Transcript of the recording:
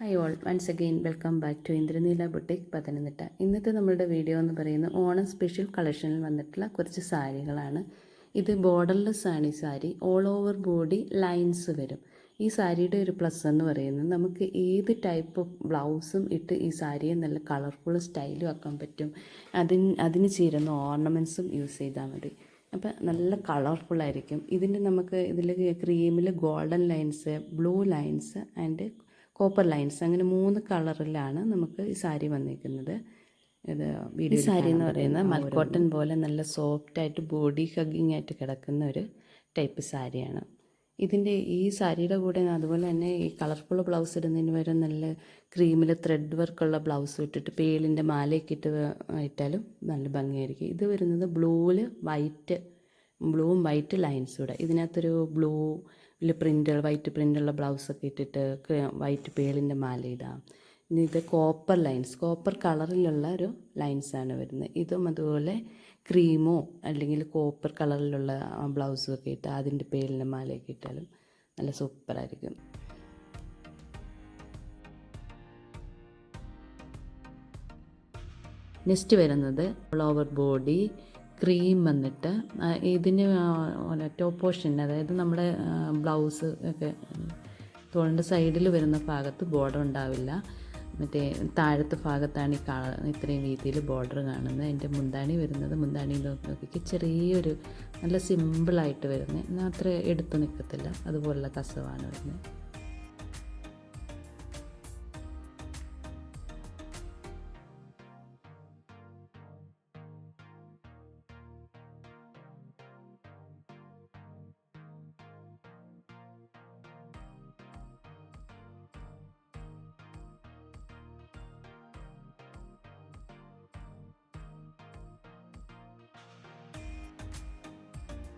Hi all, once again welcome back to Indraneela boutique Pathanamthitta. ഇന്നത്തെ നമ്മളുടെ video എന്ന് പറയുന്നത് ഓണം സ്പെഷ്യൽ കളക്ഷനിൽ വന്നിട്ടുള്ള കുറച്ച് സാരികളാണ്. ഇത് ബോർഡർലെസ് ആണ്. ഈ sari all over body lines വരും. ഈ സാരിയുടെ ഒരു പ്ലസ് എന്ന് പറയുന്നത് നമുക്ക് ഏത് ടൈപ്പ് ഓഫ് ബ്ലൗസും ഇട്ട് ഈ സാരിയെ നല്ല കളർഫുൾ സ്റ്റൈലും ആക്കാൻ പറ്റും. അതിന് ചേരുന്ന ഓർണമെൻറ്റ്സും യൂസ് ചെയ്താൽ മതി. അപ്പോൾ നല്ല കളർഫുള്ളായിരിക്കും. നമുക്ക് ഇതിൽ ക്രീമിൽ golden lines, blue lines and copper lines, അങ്ങനെ 3 കളറിലാണ് നമുക്ക് ഈ സാരി വന്നിരിക്കുന്നത്. ഈ സാരി എന്ന് പറയുന്നത് മൽക്കോട്ടൺ പോലെ നല്ല സോഫ്റ്റായിട്ട് ബോഡി ഹഗ്ഗിങ് ആയിട്ട് കിടക്കുന്ന ഒരു ടൈപ്പ് സാരിയാണ്. ഈ സാരിയുടെ കൂടെ അതുപോലെ തന്നെ ഈ കളർഫുൾ ബ്ലൗസ് ഇടുന്നതിന് പകരം നല്ല ക്രീമിൽ ത്രെഡ് വർക്കുള്ള ബ്ലൗസ് ഇട്ടിട്ട് പേളിൻ്റെ മാലയൊക്കെ ഇട്ടാലും നല്ല ഭംഗിയായിരിക്കും. ഇത് വരുന്നത് ബ്ലൂവും വൈറ്റ് ലൈൻസൂടെ. ഇതിനകത്തൊരു വൈറ്റ് പ്രിൻ്റുള്ള ബ്ലൗസൊക്കെ ഇട്ടിട്ട് വൈറ്റ് പേളിൻ്റെ മാല ഇടാം. ഇത് കോപ്പർ കളറിലുള്ള ഒരു ലൈൻസാണ് വരുന്നത്. ഇതും അതുപോലെ ക്രീമോ അല്ലെങ്കിൽ കോപ്പർ കളറിലുള്ള ബ്ലൗസും ഒക്കെ ഇട്ട് അതിൻ്റെ പേളിൻ്റെ മാലയൊക്കെ ഇട്ടാലും നല്ല സൂപ്പറായിരിക്കും. നെക്സ്റ്റ് വരുന്നത് ഓൾ ഓവർ ബോഡി ക്രീം വന്നിട്ട് ഇതിന് ടോപ്പ് പോർഷൻ, അതായത് നമ്മുടെ ബ്ലൗസ് ഒക്കെ തോളിൻ്റെ സൈഡിൽ വരുന്ന ഭാഗത്ത് ബോർഡർ ഉണ്ടാവില്ല. താഴത്തെ ഭാഗത്താണ് ഇത്രയും രീതിയിൽ ബോർഡർ കാണുന്നത്. അതിൻ്റെ മുന്താണി നോക്കിക്ക് ചെറിയൊരു നല്ല സിമ്പിളായിട്ട് വരുന്നത്, എന്നാൽ അത്ര എടുത്ത് നിൽക്കത്തില്ല, അതുപോലുള്ള കസവാണ് വരുന്നത്.